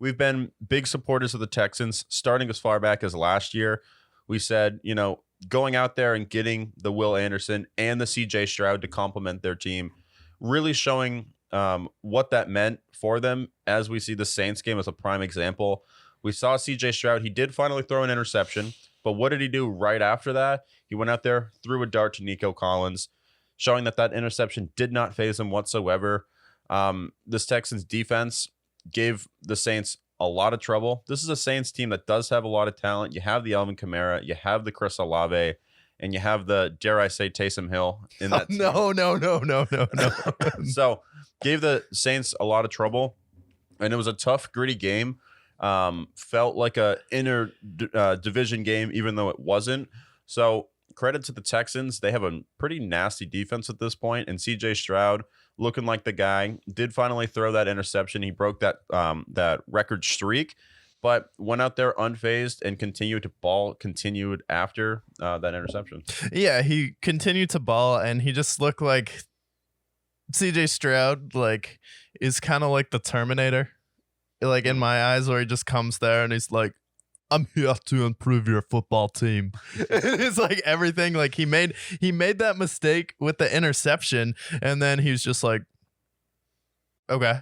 we've been big supporters of the Texans starting as far back as last year. We said, going out there and getting the Will Anderson and the CJ Stroud to complement their team, really showing what that meant for them, as we see the Saints game as a prime example. We saw CJ Stroud. He did finally throw an interception, but what did he do right after that? He went out there, threw a dart to Nico Collins, showing that interception did not faze him whatsoever. This Texans defense gave the Saints a lot of trouble. This is a Saints team that does have a lot of talent. You have the Alvin Kamara, you have the Chris Olave, and you have the, dare I say, Taysom Hill in that team. No. So gave the Saints a lot of trouble, and it was a tough, gritty game. Felt like a inner division game, even though it wasn't. So credit to the Texans. They have a pretty nasty defense at this point, and CJ Stroud, looking like the guy, did finally throw that interception. He broke that record streak, but went out there unfazed and continued after that interception. Yeah, he continued to ball, and he just looked like CJ Stroud, is kind of like the Terminator, in my eyes, where he just comes there and he's like, I'm here to improve your football team. It's like everything. Like he made that mistake with the interception, and then he was just like, okay,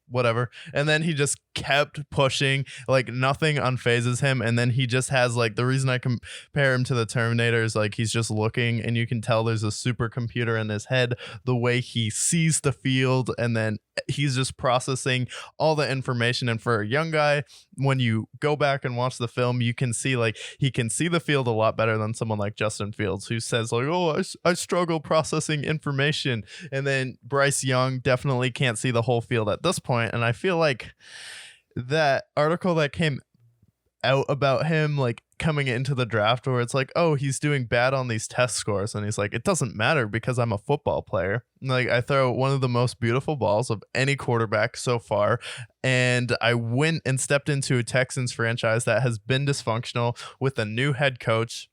whatever. And then he just kept pushing, nothing unfazes him. And then he just has the reason I compare him to the Terminator is he's just looking, and you can tell there's a supercomputer in his head, the way he sees the field, and then he's just processing all the information. And for a young guy, when you go back and watch the film, you can see he can see the field a lot better than someone like Justin Fields, who says I struggle processing information. And then Bryce Young definitely can't see the whole field at this point. And I feel like that article that came out about him coming into the draft, where it's he's doing bad on these test scores, and he's like, it doesn't matter because I'm a football player. I throw one of the most beautiful balls of any quarterback so far, and I went and stepped into a Texans franchise that has been dysfunctional with a new head coach,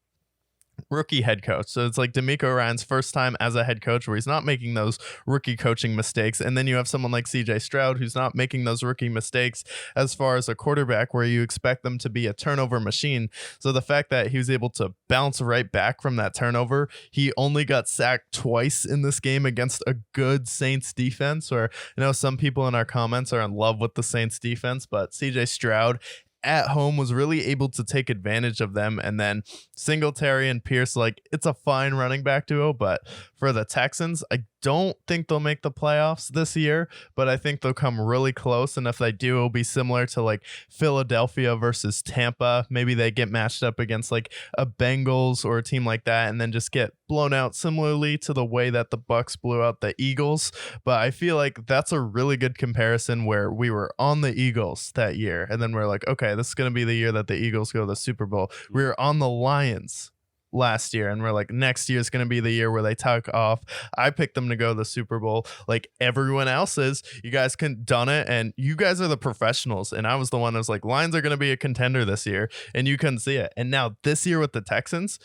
rookie head coach. So it's DeMeco Ryan's first time as a head coach, where he's not making those rookie coaching mistakes. And then you have someone like CJ Stroud, who's not making those rookie mistakes as far as a quarterback, where you expect them to be a turnover machine. So the fact that he was able to bounce right back from that turnover, he only got sacked twice in this game against a good Saints defense, where I know some people in our comments are in love with the Saints defense, but CJ Stroud at home was really able to take advantage of them. And then Singletary and Pierce, it's a fine running back duo, but for the Texans, I don't think they'll make the playoffs this year, but I think they'll come really close. And if they do, it'll be similar to Philadelphia versus Tampa. Maybe they get matched up against a Bengals or a team like that, and then just get blown out similarly to the way that the Bucks blew out the Eagles. But I feel like that's a really good comparison, where we were on the Eagles that year, and then we're like, okay, this is going to be the year that the Eagles go to the Super Bowl. We were on the Lions last year, and we're like, next year is going to be the year where they tuck off. I picked them to go to the Super Bowl like everyone else is. You guys couldn't done it, and you guys are the professionals, and I was the one that was like, Lions are going to be a contender this year, and you couldn't see it. And now this year with the Texans,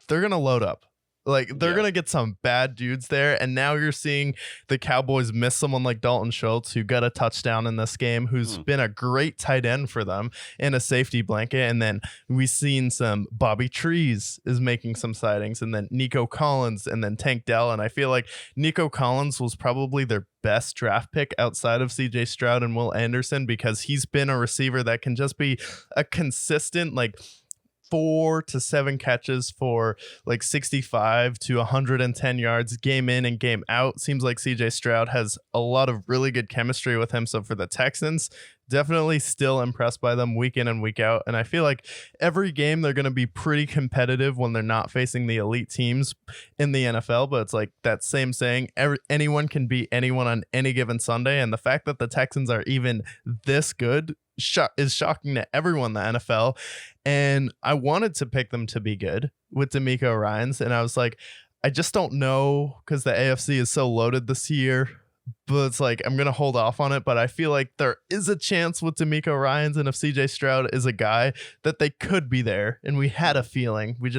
they're going to load up. They're going to get some bad dudes there. And now you're seeing the Cowboys miss someone like Dalton Schultz, who got a touchdown in this game, who's been a great tight end for them and a safety blanket. And then we've seen some Bobby Trees is making some sightings, and then Nico Collins, and then Tank Dell. And I feel like Nico Collins was probably their best draft pick outside of CJ Stroud and Will Anderson, because he's been a receiver that can just be a consistent 4 to 7 catches for 65 to 110 yards game in and game out. Seems like CJ Stroud has a lot of really good chemistry with him. So for the Texans, definitely still impressed by them week in and week out. And I feel like every game they're going to be pretty competitive when they're not facing the elite teams in the NFL. But it's that same saying, anyone can beat anyone on any given Sunday. And the fact that the Texans are even this good is shocking to everyone in the NFL. And I wanted to pick them to be good with DeMeco Ryans, and I was like, I just don't know, because the AFC is so loaded this year. But it's I'm gonna hold off on it. But I feel like there is a chance with DeMeco Ryans, and if CJ Stroud is a guy, that they could be there. And we had a feeling. We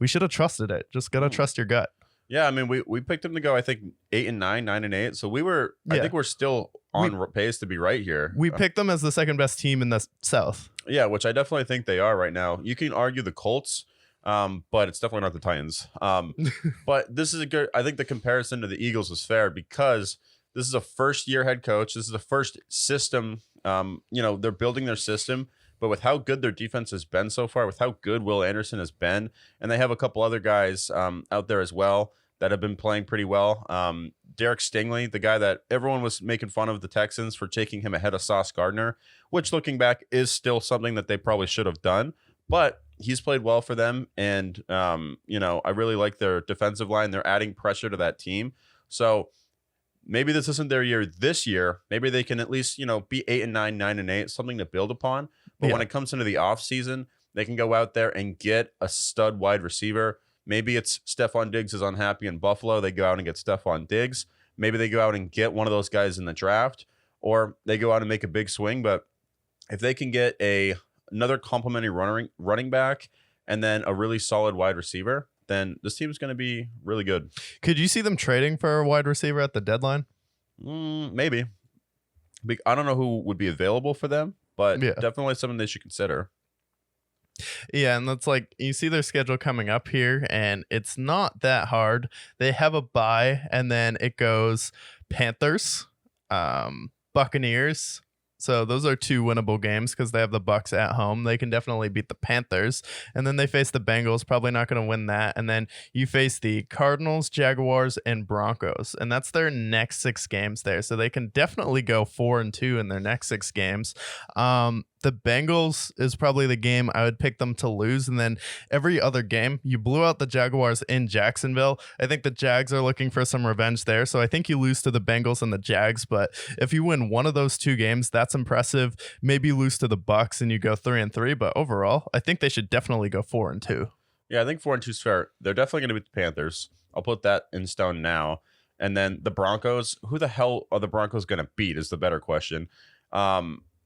should have trusted it. Just gotta trust your gut. Yeah, I mean, we picked them to go, I think 8-9, 9-8. So I Yeah. think we're still on pace to be right here. We picked them as the second best team in the South. Yeah, which I definitely think they are right now. You can argue the Colts, but it's definitely not the Titans. But this is I think the comparison to the Eagles is fair because this is a first-year head coach. This is the first system. They're building their system. But with how good their defense has been so far, with how good Will Anderson has been, and they have a couple other guys out there as well that have been playing pretty well. Derek Stingley, the guy that everyone was making fun of the Texans for taking him ahead of Sauce Gardner, which looking back is still something that they probably should have done. But he's played well for them. And, I really like their defensive line. They're adding pressure to that team. So maybe this isn't their year this year. Maybe they can at least, be 8-9, 9-8, something to build upon. But when it comes into the offseason, they can go out there and get a stud wide receiver. Maybe it's Stephon Diggs is unhappy in Buffalo. They go out and get Stephon Diggs. Maybe they go out and get one of those guys in the draft, or they go out and make a big swing. But if they can get another complimentary running back and then a really solid wide receiver, then this team is going to be really good. Could you see them trading for a wide receiver at the deadline? Maybe. I don't know who would be available for them, but definitely something they should consider. Yeah, and that's like you see their schedule coming up here, and it's not that hard. They have a bye, and then it goes Panthers, Buccaneers. So those are two winnable games because they have the Bucs at home. They can definitely beat the Panthers. And then they face the Bengals, probably not going to win that. And then you face the Cardinals, Jaguars, and Broncos. And that's their next 6 games there. So they can definitely go 4-2 in their next 6 games. The Bengals is probably the game I would pick them to lose. And then every other game, you blew out the Jaguars in Jacksonville. I think the Jags are looking for some revenge there. So I think you lose to the Bengals and the Jags. But if you win one of those 2 games, that's impressive. Maybe you lose to the Bucs and you go 3-3. But overall, I think they should definitely go 4-2. Yeah, I think 4-2 is fair. They're definitely going to beat the Panthers. I'll put that in stone now. And then the Broncos, who the hell are the Broncos going to beat is the better question.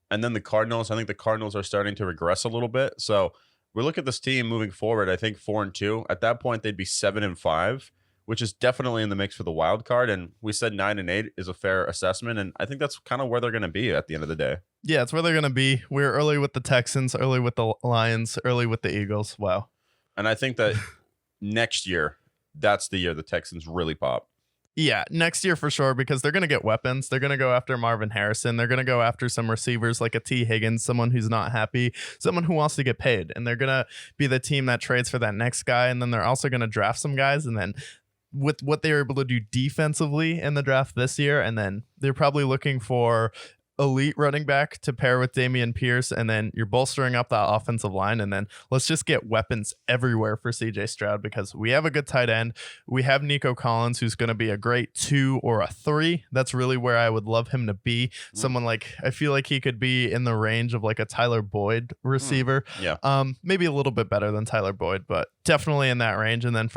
And then the Cardinals, I think the Cardinals are starting to regress a little bit. So we look at this team moving forward, I think 4-2. At that point, they'd be 7-5, which is definitely in the mix for the wild card. And we said 9-8 is a fair assessment. And I think that's kind of where they're going to be at the end of the day. Yeah, it's where they're going to be. We're early with the Texans, early with the Lions, early with the Eagles. Wow. And I think that next year, that's the year the Texans really pop. Yeah, next year for sure, because they're going to get weapons. They're going to go after Marvin Harrison. They're going to go after some receivers like a T. Higgins, someone who's not happy, someone who wants to get paid. And they're going to be the team that trades for that next guy. And then they're also going to draft some guys. And then with what they were able to do defensively in the draft this year, and then they're probably looking for elite running back to pair with Dameon Pierce, and then you're bolstering up that offensive line, and then let's just get weapons everywhere for CJ Stroud because we have a good tight end. We have Nico Collins, who's going to be a great 2 or a 3. That's really where I would love him to be. Someone like, I feel like he could be in the range of like a Tyler Boyd receiver. Yeah. Maybe a little bit better than Tyler Boyd, but definitely in that range. And then